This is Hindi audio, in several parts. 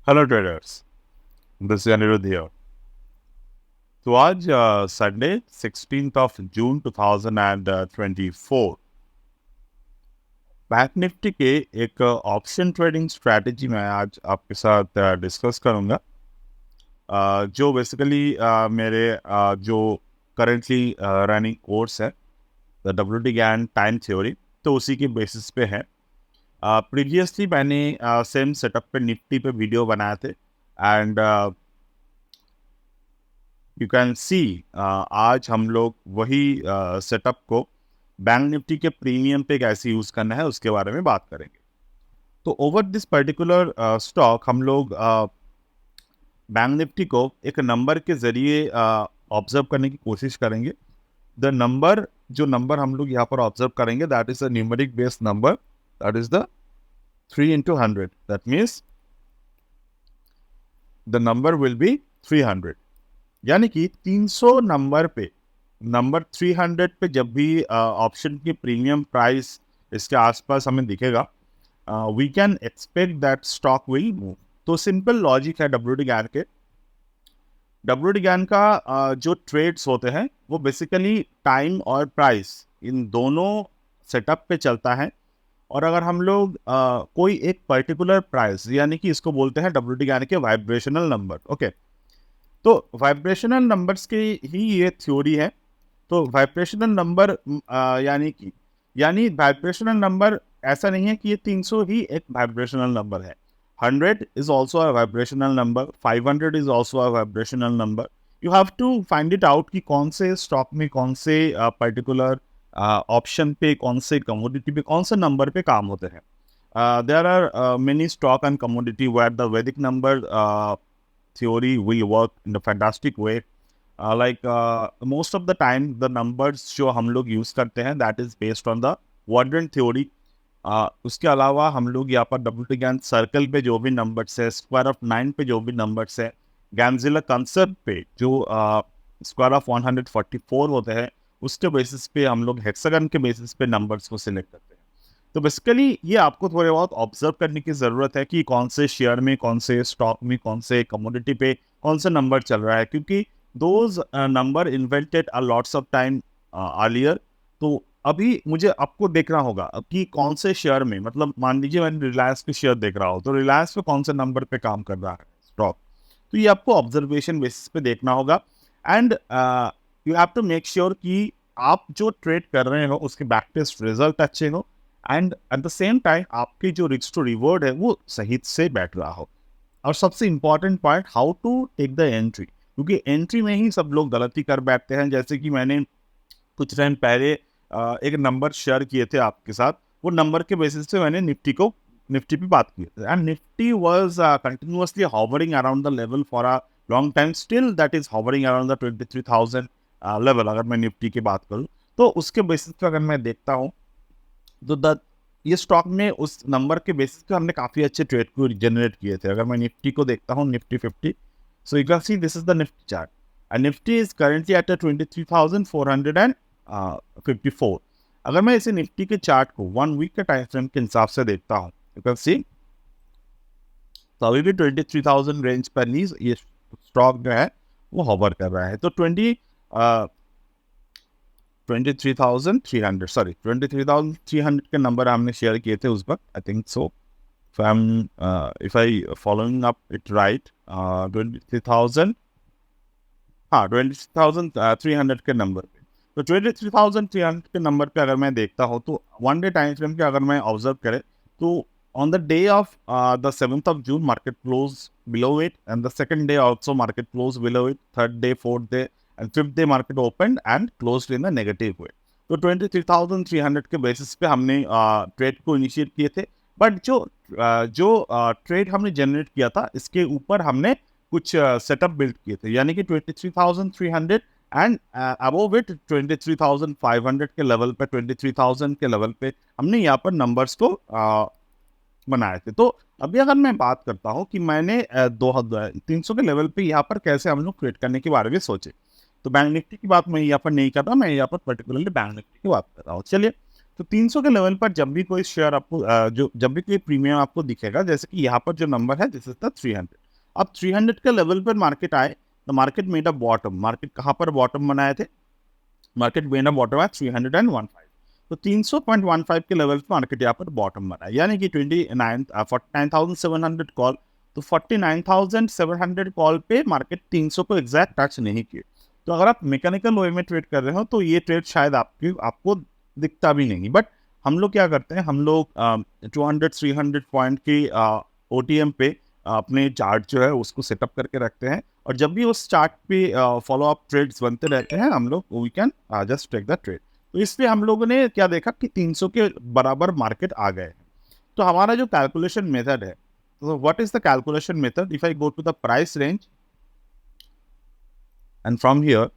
Hello traders, this is Aniruddh here. तो आज संडे 16 जून 2024 बैंक निफ्टी के एक ऑप्शन ट्रेडिंग स्ट्रैटेजी में आज आपके साथ डिस्कस करूंगा, जो बेसिकली मेरे जो करेंटली रनिंग कोर्स है the W T Gann time theory, तो उसी के बेसिस पे है। प्रीवियसली मैंने सेम सेटअप पे निफ्टी पे वीडियो बनाए थे एंड यू कैन सी आज हम लोग वही सेटअप को बैंक निफ्टी के प्रीमियम पे कैसे यूज करना है उसके बारे में बात करेंगे। तो ओवर दिस पर्टिकुलर स्टॉक हम लोग बैंक निफ्टी को एक नंबर के जरिए ऑब्जर्व करने की कोशिश करेंगे। द नंबर जो नंबर हम लोग यहाँ पर ऑब्जर्व करेंगे that is a numeric based number, that is the 3 into 100। That means the number will be 300, यानी कि 300 नंबर पे, नंबर 300 पे जब भी ऑप्शन की प्रीमियम प्राइस इसके आसपास हमें दिखेगा, we can expect that stock will move. तो सिंपल लॉजिक है डब्ल्यू टी गैन के। डब्ल्यू टी गैन का जो ट्रेड्स होते हैं वो बेसिकली टाइम और प्राइस इन दोनों सेटअप पे चलता है। और अगर हम लोग कोई एक पर्टिकुलर प्राइस, यानी कि इसको बोलते हैं डब्ल्यू टी गैन के वाइब्रेशनल नंबर, ओके। तो वाइब्रेशनल नंबर्स की ही ये थ्योरी है। तो वाइब्रेशनल नंबर यानी वाइब्रेशनल नंबर ऐसा नहीं है कि ये 300 ही एक वाइब्रेशनल नंबर है। 100 is also a vibrational number, 500 is also a vibrational number. You have to find it out कि कौन से स्टॉक में कौन से पर्टिकुलर ऑप्शन पे, कौन से कमोडिटी पे, कौन से नंबर पे काम होते हैं। There are many stock and commodity where the Vedic number theory will work in a fantastic way. Most of the time the numbers जो हम लोग यूज करते हैं that is based on the quadrant theory. उसके अलावा हम लोग यहाँ पर डब्ल्यू टी गैन सर्कल पे जो भी नंबर्स है, स्क्वायर ऑफ 9 पे जो भी नंबर्स है, गैंजिला कंसेप्ट पे जो स्क्वायर ऑफ 144 होते हैं, उसके बेसिस पे हम लोग हेक्सागन के बेसिस पे नंबर्स को सिलेक्ट करते हैं। तो बेसिकली ये आपको थोड़े बहुत ऑब्जर्व करने की ज़रूरत है कि कौन से शेयर में, कौन से स्टॉक में, कौन से कमोडिटी पे कौन सा नंबर चल रहा है, क्योंकि those number invented a lots of time earlier. तो अभी मुझे आपको देखना होगा कि कौन से शेयर में, मतलब मान लीजिए मैंने रिलायंस के शेयर देख रहा हूँ, तो रिलायंस पे कौन से नंबर पे काम कर रहा है स्टॉक। तो ये आपको ऑब्जर्वेशन बेसिस पे देखना होगा। And you have to make sure कि आप जो ट्रेड कर रहे हो उसके बैक टेस्ट रिजल्ट अच्छे हो, and at the same time आपकी जो रिस्क टू रिवॉर्ड है वो सही से बैठ रहा हो। और सबसे important point, how to take the entry, क्योंकि एंट्री में ही सब लोग गलती कर बैठते हैं। जैसे कि मैंने कुछ टाइम पहले एक नंबर शेयर किए थे आपके साथ, वो नंबर के बेसिस पे मैंने निफ्टी पे बात की and Nifty was continuously hovering around the level for a long time, still that is hovering around the 23,000 level. अगर मैं निफ्टी की बात करूँ तो उसके बेसिस पे अगर मैं देखता हूँ तो द ये स्टॉक में उस नंबर के बेसिस पे हमने काफ़ी अच्छे ट्रेड को जनरेट किए थे। अगर मैं निफ्टी को देखता हूँ, Nifty 50, so you can see this is the Nifty chart and Nifty is currently eight 23,454। अगर मैं इसे निफ्टी के चार्ट को 1 वीक के टाइम फ्रेम के हिसाब से देखता हूँ, यू कैन सी तो अभी भी 23,000 रेंज पर नहीं ये स्टॉक जो है वो हॉवर कर रहा है। तो 23,300, सॉरी 23,300 के नंबर हमने शेयर किए थे उस वक्त, I think so. If I following up it right, 23,000, हाँ 23,300 के नंबर पे। तो 23,300 के नंबर पे अगर मैं देखता हूँ तो 1 डे टाइम फ्रेम के अगर मैं ऑब्जर्व करें तो on the day of the 7th of June market close below it, and the second day also market close below it, third day, fourth day and fifth day market open and closed in the negative way. तो 23,300 के बेसिस पे हमने ट्रेड को इनिशिएट किए थे। बट जो ट्रेड हमने जनरेट किया था इसके ऊपर हमने कुछ सेटअप बिल्ड किए थे, यानी कि 23,300 एंड अबोव इट 23,500 के लेवल पे, 23,000 के लेवल पे हमने यहाँ पर नंबर्स को बनाए थे। तो अभी अगर मैं बात करता हूँ कि मैंने 300 के लेवल पे यहाँ पर कैसे हम लोग ट्रेड करने के बारे में सोचे, तो बैंक निफ्टी की बात मैं यहाँ पर नहीं कर रहा, मैं यहाँ पर पर्टिकुलरली बैंक निफ्टी की बात कर रहा हूँ। चलिए, तो 300 के लेवल पर जब भी कोई शेयर आपको जब भी कोई प्रीमियम आपको दिखेगा, जैसे कि यहाँ पर जो नंबर है दिस इज द 300। अब 300 के लेवल पर मार्केट आए, the market made a bottom. Market कहाँ पर बॉटम बनाए थे? मार्केट मेड अ बॉटम है 315। तो 300.15 के लेवल पर मार्केट यहाँ पर बॉटम बना, यानी कि 49,700 कॉल। तो 49,700 कॉल पे मार्केट 300 को एग्जैक्ट टच नहीं किए। तो अगर आप मैकेनिकल वे में ट्रेड कर रहे हो तो ये ट्रेड शायद आपको दिखता भी नहीं। बट हम लोग क्या करते हैं, हम लोग 200-300 पॉइंट की OTM पे अपने चार्ट जो है उसको सेटअप करके रखते हैं, और जब भी उस चार्ट पे फॉलो अप ट्रेड्स बनते रहते हैं हम लोग we can just take the trade. तो इसलिए हम लोगों ने क्या देखा कि 300 के बराबर मार्केट आ गए। तो हमारा जो कैलकुलेशन मेथड है, तो what is the calculation method? If I go to the price range and from here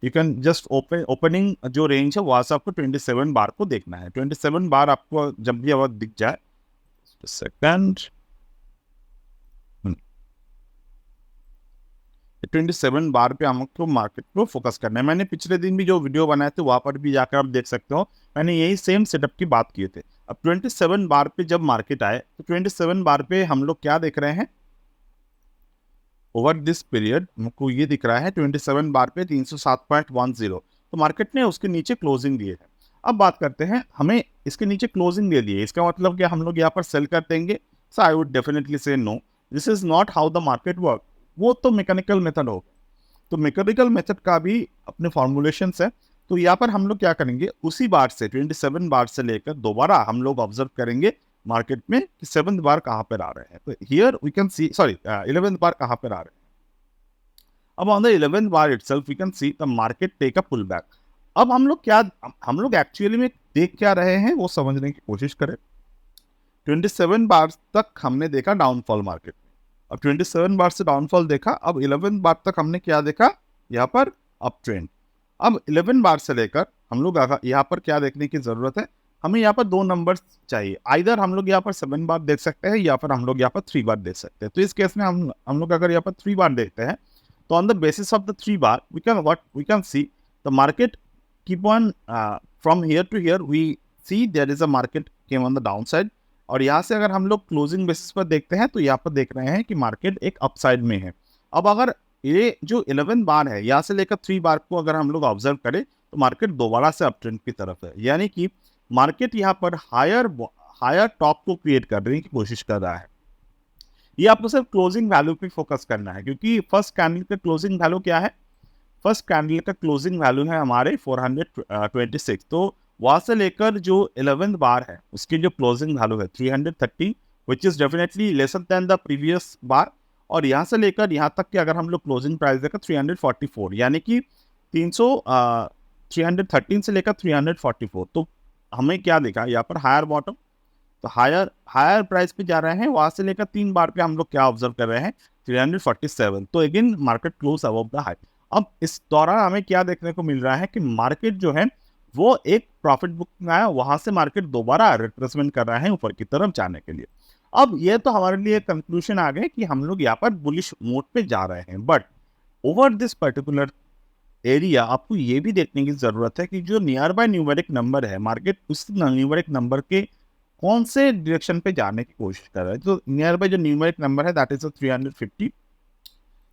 you can just opening जो रेंज है वहां से आपको 27 बार को देखना है। 27 बार आपको जब भी आवाज दिख जाए, सेकंड 27 बार पे हमको मार्केट को फोकस करना है। मैंने पिछले दिन भी जो वीडियो बनाए थे वहां पर भी जाकर आप देख सकते हो, मैंने यही सेम सेटअप की बात की थी। अब 27 बार पे जब मार्केट आए तो 27 बार पे हम लोग क्या देख रहे हैं? ओवर दिस पीरियड हमको ये दिख रहा है 27 बार पे 307.10। तो मार्केट ने उसके नीचे क्लोजिंग दिए है। अब बात करते हैं, हमें इसके नीचे क्लोजिंग दे दिए, इसका मतलब क्या हम लोग यहाँ पर सेल कर देंगे? So I would definitely say no, this is not how the market work. वो तो मैकेनिकल मेथड हो। तो मैकेनिकल मेथड का भी अपने फॉर्मुलेशन है। तो यहाँ पर हम लोग क्या करेंगे, उसी बार से 27 बार से लेकर दोबारा हम लोग ऑब्जर्व करेंगे मार्केट में कि 7th बार कहाँ पर आ रहे हैं। तो here we can see, sorry 11th bar कहाँ पर आ रहे हैं। अब on the 11th bar itself we can see the market take a pull back. अब हम लोग एक्चुअली में देख क्या रहे हैं वो समझने की कोशिश करें। 27 बार तक हमने देखा डाउनफॉल मार्केट में, अब 27 बार से डाउनफॉल देखा। अब 11 बार तक हमने क्या देखा? यहाँ पर अप ट्रेंड। अब 11 बार से लेकर हम लोग यहाँ पर क्या देखने की जरूरत है? हमें यहाँ पर दो नंबर्स चाहिए, आइदर हम लोग यहाँ पर 7 बार देख सकते हैं या फिर हम लोग यहाँ पर 3 बार देख सकते हैं। तो इस केस में हम लोग अगर यहाँ पर 3 बार देखते हैं तो on the basis of the 3 bar we can see the market keep on from here to here, we see there is a market came on the down side. और यहाँ से अगर हम लोग क्लोजिंग बेसिस पर देखते हैं तो यहाँ पर देख रहे हैं कि मार्केट एक अपसाइड में है। अब अगर ये जो 11 बार है यहाँ से लेकर 3 बार को अगर हम लोग ऑब्जर्व करें तो मार्केट दोबारा से अपट्रेंड की तरफ है, यानी कि मार्केट यहाँ पर हायर टॉप को क्रिएट करने की कोशिश कर रहा है। ये आपको सिर्फ क्लोजिंग वैल्यू पे फोकस करना है, क्योंकि फर्स्ट कैंडल का क्लोजिंग वैल्यू क्या है? फर्स्ट कैंडल का क्लोजिंग वैल्यू है हमारे 426। तो वहां से लेकर जो 11th बार है उसकी जो क्लोजिंग वैल्यू है 330, which is definitely lesser than the previous bar. और यहाँ से लेकर यहाँ तक कि अगर हम लोग क्लोजिंग प्राइस देखा 344, यानी कि 313 से लेकर 344। तो हमें क्या देखा यहाँ पर? Higher bottom. तो हायर प्राइस पे जा रहे हैं, वहां से लेकर 3 बार पे हम लोग क्या ऑब्जर्व कर रहे हैं? 347। तो again market close above the high. अब इस दौरान हमें क्या देखने को मिल रहा है कि मार्केट जो है वो एक प्रॉफिट बुक में आया, वहां से मार्केट दोबारा रिट्रेसमेंट कर रहा है ऊपर की तरफ जाने के लिए। अब ये तो हमारे लिए कंक्लूजन आ गए कि हम लोग यहाँ पर बुलिश मोड पे जा रहे हैं। But over this particular area आपको ये भी देखने की जरूरत है कि जो नियर बाय न्यूमेरिक नंबर है, मार्केट उस न्यूमेरिक नंबर के कौन से डायरेक्शन पे जाने की कोशिश कर रहा है। तो नियर बाय जो न्यूमेरिक नंबर है दैट इज 350।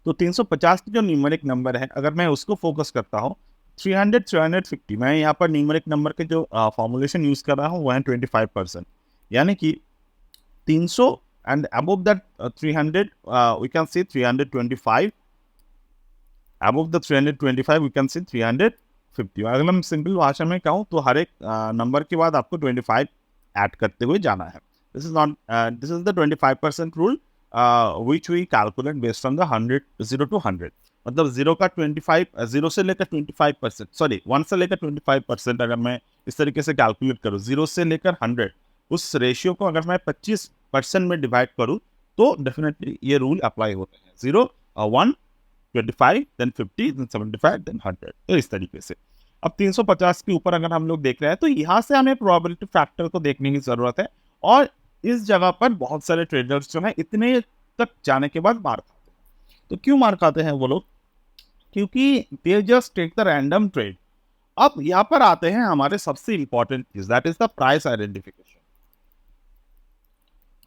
तो 350 की जो न्यूमेरिक नंबर है अगर मैं उसको फोकस करता हूँ 350, मैं यहाँ पर न्यूमेरिक नंबर के जो फॉर्मुलेशन यूज कर रहा हूँ वो है 25%, यानी कि 300 and above that 300 we can see 325, above the 325 we can see 350। अगर मैं सिंपल भाषा में कहूँ तो हर एक नंबर के बाद आपको 25 ऐड करते हुए जाना है। This is the 25% rule which we calculate based on the 0 to 100। मतलब 0 से लेकर 25%, सॉरी 1 से लेकर 25%, अगर मैं इस तरीके से कैलकुलेट करूँ 0 से लेकर 100, उस रेशियो को अगर मैं 25% में डिवाइड करूँ तो डेफिनेटली ये रूल अप्लाई होते हैं। 0, 1, 25, then 50, then 75, then 100। तो इस तरीके से अब 350 के ऊपर अगर हम लोग देख रहे हैं तो यहाँ से हमें प्रोबेबिलिटी फैक्टर को देखने की जरूरत है। और इस जगह पर बहुत सारे ट्रेडर्स जो है इतने तक जाने के बाद मार खाते हैं। तो क्यों मार खाते हैं वो लोग? क्योंकि they just take the random trade. अब यहाँ पर आते हैं हमारे सबसे इंपॉर्टेंट चीज, that is the price identification.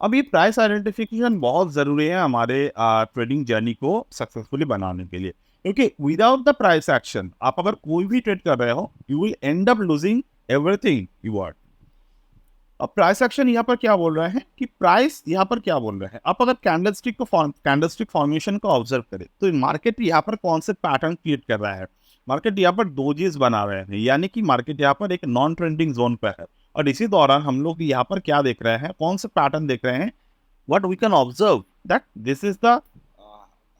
अब ये प्राइस आइडेंटिफिकेशन बहुत ज़रूरी है हमारे ट्रेडिंग जर्नी को सक्सेसफुली बनाने के लिए, क्योंकि विदाउट द प्राइस एक्शन आप अगर कोई भी ट्रेड कर रहे हो, you will end up losing everything you are. अब प्राइस एक्शन यहाँ पर क्या बोल रहे हैं कि प्राइस यहाँ पर क्या बोल रहे हैं, आप अगर कैंडलस्टिक फॉर्मेशन को ऑब्जर्व करें तो मार्केट यहाँ पर कौन से पैटर्न क्रिएट कर रहा है। मार्केट यहाँ पर डोजेस बना रहे हैं, यानी कि मार्केट यहाँ पर एक नॉन ट्रेंडिंग जोन पर है। और इसी दौरान हम लोग यहाँ पर क्या देख रहे हैं, कौन से पैटर्न देख रहे हैं, what we can observe that this is the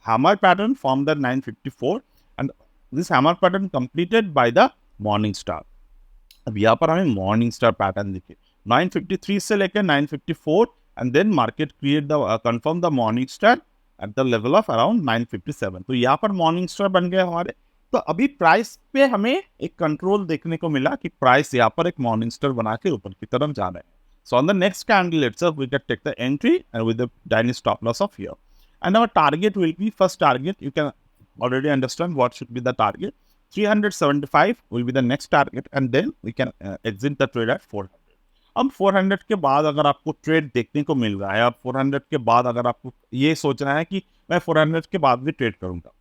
hammer pattern from the 954 and this hammer pattern completed by the morning star। अब यहाँ पर हमें मॉर्निंग स्टार पैटर्न दिखे 953 से लेकर 954 and then market create the confirm the morning star at the level of around 957। तो यहाँ पर मॉर्निंग स्टार बन गए हमारे। तो अभी प्राइस पे हमें एक कंट्रोल देखने को मिला कि प्राइस यहाँ पर एक मॉर्निंग स्टार बना के ऊपर की तरफ जा रहे हैं। So on the next candle itself, we can take the entry and with the tiny stop loss of here. And our target will be, first target, you can already understand what should be the target. 375 will be the next target and then we can exit the trade at 400. अब 400 के बाद अगर आपको ट्रेड देखने को मिल रहा है, अब 400 के बाद अगर आपको ये सोचना है कि मैं 400 के बाद भी ट्रेड करूंगा,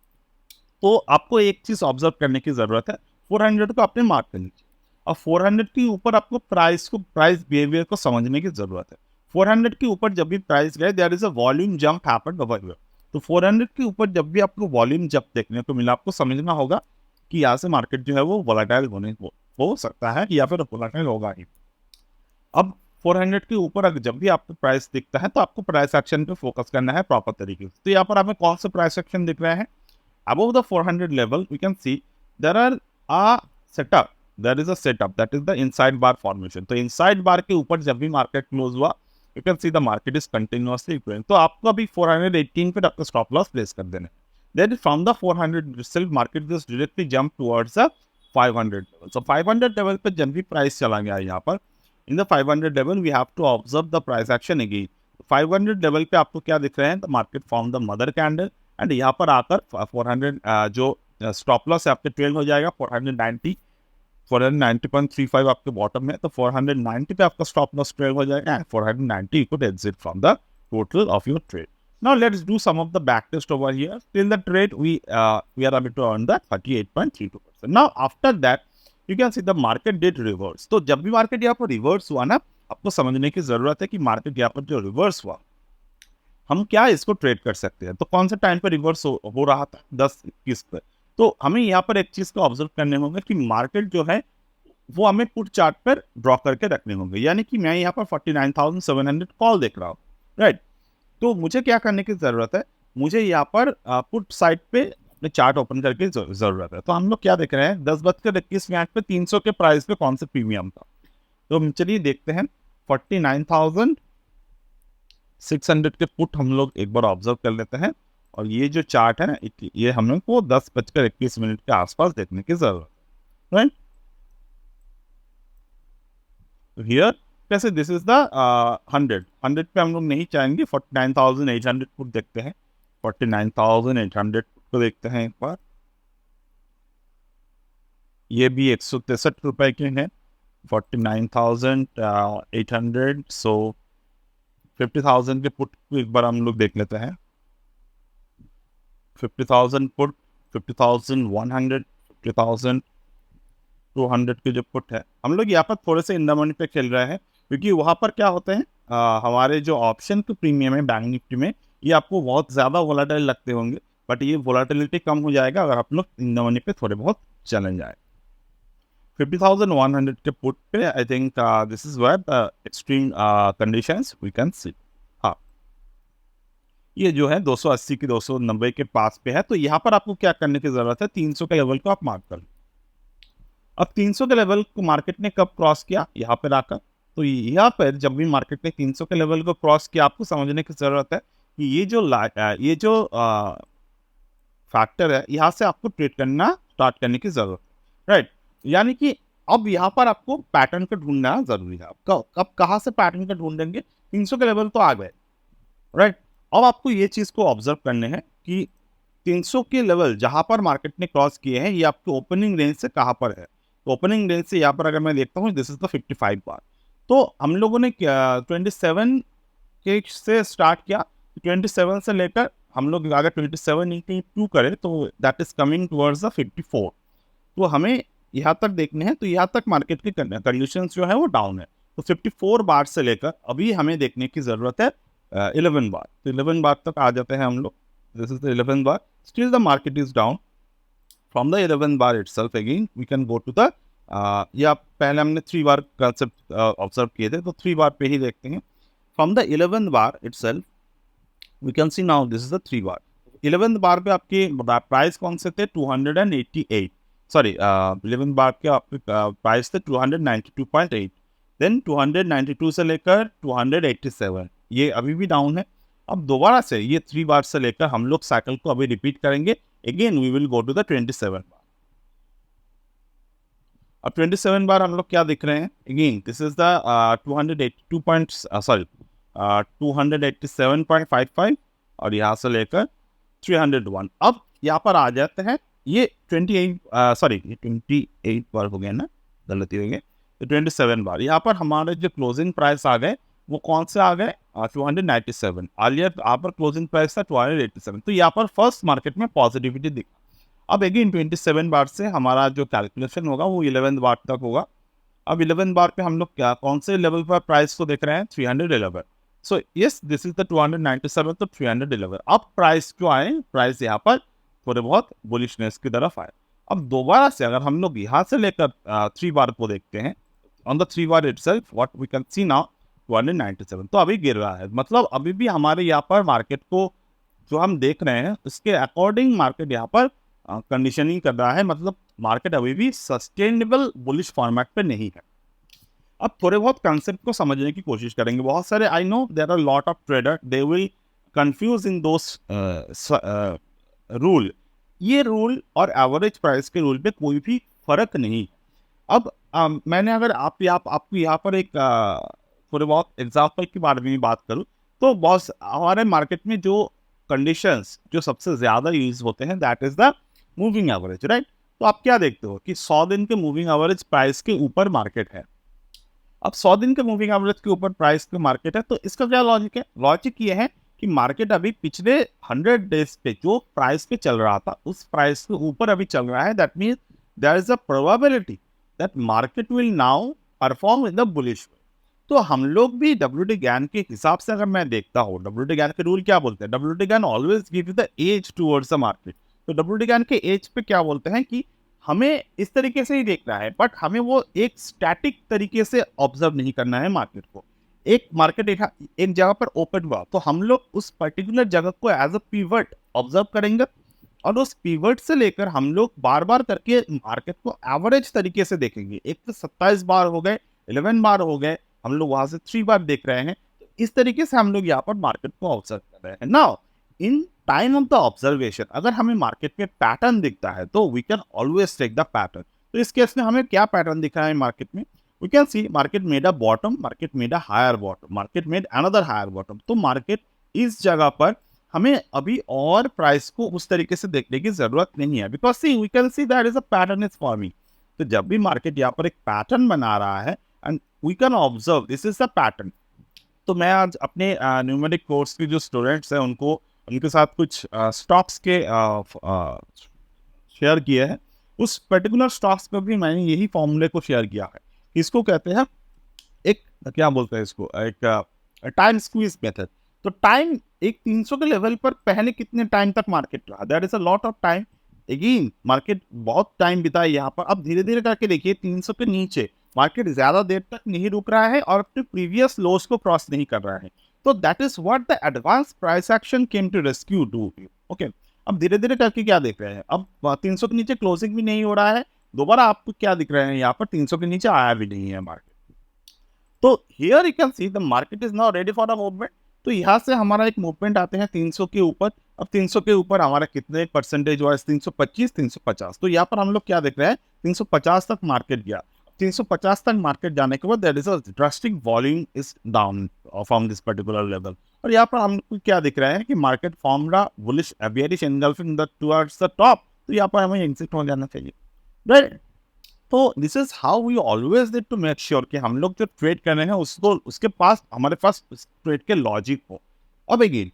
तो आपको एक चीज ऑब्जर्व करने की जरूरत है, 400 को आपने मार्क कर लीजिए। और 400 के ऊपर आपको प्राइस बिहेवियर को समझने की जरूरत है। 400 के ऊपर जब भी प्राइस गए, there is a volume jump happened over here. तो 400 के ऊपर जब भी आपको वॉल्यूम जंप देखने को मिला, आपको समझना होगा कि यहाँ से मार्केट जो है वो वोलेटाइल हो सकता है या फिर वोलेटाइल होगा ही। अब 400 के ऊपर अगर जब भी आपको प्राइस दिखता है तो आपको प्राइस एक्शन पे फोकस करना है प्रॉपर तरीके से। तो यहाँ पर हमें कौन से प्राइस एक्शन दिख रहे हैं, above the 400 level we can see there are a setup, there is a setup that is the inside bar formation। तो inside bar के ऊपर जब भी मार्केट क्लोज हुआ, you can see the market is continuously growing। तो आपको अभी 418 पे आपका स्टॉप लॉस प्लेस कर देना है। Then from the 400 itself market just directly jump towards the 500 level। So 500 level पे जब भी प्राइस चला गया यहाँ पर, in the 500 level we have to observe the price action again। 500 level पे आपको क्या दिख रहे हैं, the market form the mother candle and यहाँ पर आकर 400 जो स्टॉप लॉस है आपके ट्रेल हो जाएगा 490.35 आपके बॉटम में। तो 490 पे आपका स्टॉप लॉस ट्रेल हो जाएगा and 490 you could exit from the total of your trade. Now let's do some of the back test over here. Till the trade we are able to earn the 38.32%। Now after that you can see the market did reverse. तो जब भी मार्केट यहाँ पर रिवर्स हुआ ना, आपको समझने की जरूरत है कि मार्केट यहाँ पर जो रिवर्स हुआ, हम क्या इसको ट्रेड कर सकते हैं। तो कौन सा टाइम पर रिवर्स हो रहा था, 10-21 पर। तो हमें यहाँ पर एक चीज को ऑब्जर्व करने होंगे कि मार्केट जो है वो हमें पुट चार्ट पर ड्रॉ करके रखने होंगे। यानी कि मैं यहाँ पर 49,700 कॉल देख रहा हूँ, राइट। तो मुझे क्या करने की जरूरत है, मुझे यहाँ पर पुट साइड पे अपने चार्ट ओपन करके जरूरत है। तो हम लोग क्या देख रहे हैं, 10:21 पे 300 के प्राइस पे कौन सा प्रीमियम था। तो चलिए देखते हैं 49,600 के पुट हम लोग एक बार ऑब्जर्व कर लेते हैं। और ये जो चार्ट है ना, ये हम लोग को 10:21 के आसपास देखने की जरूरत है, राइट। तो हियर कैसे, दिस इज द 100 पे हम लोग नहीं चाहेंगे, 49,800 पुट देखते हैं। 49,800 पुट को देखते हैं एक बार, ये भी 163 रुपए के हैं। 49,800 सो 50,000 के पुट को एक बार हम लोग देख लेते हैं। 50,000 पुट, 50,100, 50,200 के जो पुट है, हम लोग यहाँ पर थोड़े से इन द मनी पे खेल रहे हैं, क्योंकि वहाँ पर क्या होते हैं, हमारे जो ऑप्शन के प्रीमियम है बैंक निफ्टी में, ये आपको बहुत ज़्यादा वोलेटाइल लगते होंगे, बट ये वोलेटिलिटी कम हो जाएगा अगर आप लोग इन द मनी पे थोड़े बहुत चले जाए। 50,100 के पुट पे I think this is where the extreme conditions we can see. हाँ, ये जो है 280 की 290 के पास पे है। तो यहाँ पर आपको क्या करने की जरूरत है, 300 के लेवल को आप मार्क कर लो। अब 300 के लेवल को मार्केट ने कब क्रॉस किया, यहाँ पर आकर। तो यहाँ पर जब भी मार्केट ने 300 के लेवल को क्रॉस किया, आपको समझने की जरूरत है कि ये जो फैक्टर है, यहाँ से आपको ट्रेड करना स्टार्ट करने की जरूरत है, राइट। यानी कि अब यहाँ पर आपको पैटर्न का ढूंढना जरूरी है। अब कहाँ से पैटर्न का ढूंढेंगे, 300 के लेवल तो आ गए, राइट। अब आपको ये चीज को ऑब्जर्व करने हैं कि 300 के लेवल जहां पर मार्केट ने क्रॉस किए हैं, ये आपके ओपनिंग रेंज से कहां पर है। तो ओपनिंग रेंज से यहाँ पर अगर मैं देखता हूँ, दिस इज द 55 बार। तो हम लोगों ने 27 के से स्टार्ट किया, 27 से लेकर हम लोग अगर 27 इंटू 2 करें तो that is coming towards the 54। तो हमें यहाँ तक देखने हैं, तो यहाँ तक मार्केट की कंडीशंस जो है वो डाउन है। तो 54 बार से लेकर अभी हमें देखने की जरूरत है 11 बार। तो 11 बार तक आ जाते हैं हम लोग, this is the 11 bar, still the market is down. From the 11 bar itself again we can go to the, या पहले हमने 3 बार कंसेप्ट ऑब्जर्व किए थे, तो 3 बार पे ही देखते हैं। From the 11 bar itself we can see now this is the 3 bar. 11 bar पे आपके प्राइस कौन से थे, 288, सॉरी 11 बार के आपके प्राइस थे 292.8, देन 292 से लेकर 287, ये अभी भी डाउन है। अब दोबारा से ये 3 बार से लेकर हम लोग साइकिल को अभी रिपीट करेंगे, again we will go to the 27 bar. अब 27 बार हम लोग क्या दिख रहे हैं, अगेन दिस इज द 287.55 और यहाँ से लेकर 301। अब यहाँ पर आ जाते हैं, ये 28 बार हो गया ना, गलती हो गई, तो 27 बार यहाँ पर हमारे जो क्लोजिंग प्राइस आ गए वो कौन से आ गए, 297। अर्लियर यहाँ पर क्लोजिंग प्राइस था 287, तो यहाँ पर फर्स्ट मार्केट में पॉजिटिविटी दिखा। अब अगेन 27 बार से हमारा जो कैलकुलेशन होगा वो 11 बार तक होगा। अब 11 बार पे हम लोग क्या कौन से लेवल पर प्राइस को देख रहे हैं, 311। So yes this is the 297, तो 311। अब प्राइस जो आए, प्राइस यहाँ पर थोड़े बहुत बुलिशनेस की तरफ आए। अब दोबारा से अगर हम लोग यहाँ से लेकर 3 बार को देखते हैं, on the 3 bar itself what we can see now 297, तो अभी गिर रहा है। मतलब अभी भी हमारे यहाँ पर मार्केट को जो हम देख रहे हैं उसके अकॉर्डिंग मार्केट यहाँ पर कंडीशनिंग कर रहा है, मतलब मार्केट अभी भी सस्टेनेबल बुलिश फॉर्मेट पे नहीं है। अब थोड़े बहुत कंसेप्ट को समझने की कोशिश करेंगे। बहुत सारे, I know there are lot of trader, they will confuse in those rule. ये रूल और एवरेज प्राइस के रूल पे कोई भी फर्क नहीं। अब मैंने अगर आपको यहाँ पर एक थोड़े बहुत एग्जाम्पल के बारे में बात करूँ, तो बहुत हमारे मार्केट में जो कंडीशंस जो सबसे ज़्यादा यूज होते हैं that is the moving average, right. तो आप क्या देखते हो कि 100 दिन के मूविंग एवरेज प्राइस के ऊपर मार्केट है। अब 100 दिन के मूविंग एवरेज के ऊपर प्राइस के मार्केट है, तो इसका क्या लॉजिक है, लॉजिक ये है कि मार्केट अभी पिछले 100 डेज पे जो प्राइस पे चल रहा था उस प्राइस के ऊपर अभी चल रहा है। That means there is a probability that market will now perform in the bullish way. तो हम लोग भी WT ज्ञान के हिसाब से अगर मैं देखता हूँ, WT ज्ञान के रूल क्या बोलते हैं, WT Gann always give you the edge towards the market. तो WT ज्ञान के एज पे क्या बोलते हैं कि हमें इस तरीके से ही देखना है, बट हमें वो एक स्टैटिक तरीके से ऑब्जर्व नहीं करना है मार्केट को। एक मार्केट एक जगह पर ओपन हुआ तो हम लोग उस पर्टिकुलर जगह को एज अ पीवट ऑब्जर्व करेंगे, और उस पीवट से लेकर हम लोग बार बार करके मार्केट को एवरेज तरीके से देखेंगे। एक तो 27 बार हो गए, 11 बार हो गए, हम लोग वहां से 3 बार देख रहे हैं। तो इस तरीके से हम लोग यहाँ पर मार्केट को ऑब्जर्व कर रहे हैं। Now in time of the observation अगर हमें मार्केट में पैटर्न दिखता है तो we can always take the pattern. तो इस केस में हमें क्या पैटर्न दिखा है मार्केट में, we can see market made a bottom, market made a higher bottom, market made another higher bottom. तो मार्केट इस जगह पर हमें अभी और प्राइस को उस तरीके से देखने की जरूरत नहीं है, because see we can see that is a pattern is forming. तो जब भी मार्केट यहाँ पर एक पैटर्न बना रहा है and we can observe this is a pattern. तो मैं आज अपने न्यूमेरिक कोर्स के जो स्टूडेंट्स हैं उनके साथ कुछ स्टॉक्स के शेयर किए हैं। उस पर्टिकुलर स्टॉक्स पर भी मैंने यही फॉर्मूले को शेयर किया है। इसको कहते हैं एक, क्या बोलते हैं इसको, एक टाइम स्क्वीज मेथड। तो टाइम एक 300 के लेवल पर पहले कितने टाइम तक मार्केट रहा, that is a lot of time. Again market बहुत टाइम बिताया यहाँ पर। अब धीरे धीरे करके देखिए 300 के नीचे मार्केट ज्यादा देर तक नहीं रुक रहा है और अपने प्रीवियस लोस को क्रॉस नहीं कर रहा है। तो that is what the advance price action came to rescue do. Okay, अब धीरे धीरे करके क्या देख रहे हैं, अब 300 के नीचे क्लोजिंग भी नहीं हो रहा है, दोबारा आपको क्या दिख रहे हैं यहाँ पर 300 के नीचे आया भी नहीं है मार्केट। तो here you can see the market is now ready for a movement. तो यहाँ से हमारा एक मूवमेंट आते हैं 300 के ऊपर। अब 300 के ऊपर हमारा कितने परसेंटेज हुआ, 325 350। तो यहाँ पर हम लोग क्या देख रहे हैं, 350 तक मार्केट गया। 350 तक मार्केट जाने के बाद there is a drastic volume is down from this particular level. और यहाँ पर हमको क्या दिख रहा है कि market form bullish bearish engulfing the towards the top. तो यहाँ पर हमें एग्जिट हो जाना चाहिए, राइट। तो this is how we always need to make sure कि हम लोग जो ट्रेड कर रहे हैं उसको उसके पास हमारे पास ट्रेड के लॉजिक हो। अब अगेन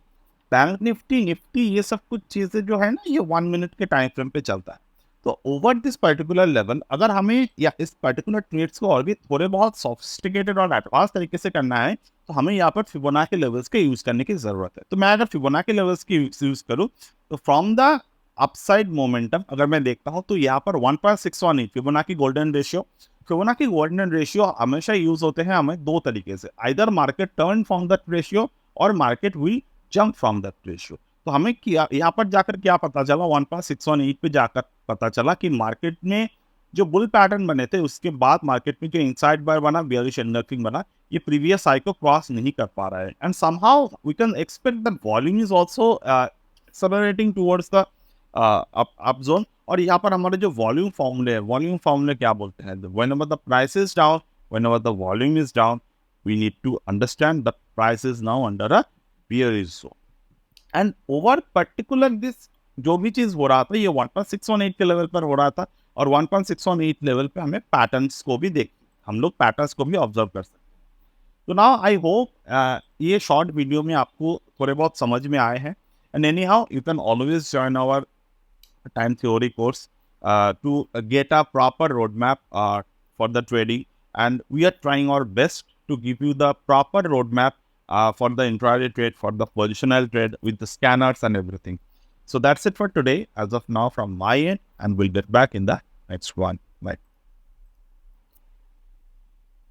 बैंक निफ्टी निफ्टी ये सब कुछ चीजें जो है ना ये 1 मिनट के टाइम फ्रेम पे चलता है। तो ओवर दिस पर्टिकुलर लेवल अगर हमें या इस पर्टिकुलर ट्रेड्स को और भी थोड़े बहुत सोफिस्टिकेटेड और एडवांस तरीके से करना है तो हमें यहाँ पर फिबोनाची लेवल्स के यूज करने की जरूरत है। तो मैं अगर फिबोनाची लेवल्स की यूज करूँ तो फ्रॉम द अपसाइड मोमेंटम अगर मैं देखता हूं तो यहाँ पर 1.618 Fibonacci golden ratio. Fibonacci golden ratio हमेशा यूज होते हैं हमें दो तरीके से, either market turn from that ratio और market will jump from that ratio. तो हमें क्या यहाँ पर जाकर क्या पता चला, 1.618 पे जाकर पता चला कि मार्केट में जो बुल पैटर्न बने थे उसके बाद मार्केट में जो इनसाइड बाय बना, बियरिश एंगल्फिंग बना, ये प्रीवियस हाई को क्रॉस नहीं कर पा रहा है। And somehow we can expect that volume is also accelerating towards the up zone. और यहाँ पर हमारे जो वॉल्यूम फॉर्मूले क्या बोलते हैं, whenever the price is down, whenever the volume is down, we need to understand the price is now under a bearish zone। And over particular this जो भी चीज हो रहा था ये 1.618 के लेवल पर हो रहा था और 1.618 लेवल पे हमें पैटर्न्स को भी हम लोग पैटर्न्स को भी ऑब्जर्व कर सकते हैं। तो नाउ आई होप ये शॉर्ट वीडियो में आपको थोड़े बहुत समझ में आए हैं। And anyhow you can always join our time theory course to get a proper roadmap for the trading, and we are trying our best to give you the proper roadmap for the intraday trade, for the positional trade with the scanners and everything. So that's it for today as of now from my end, and we'll get back in the next one.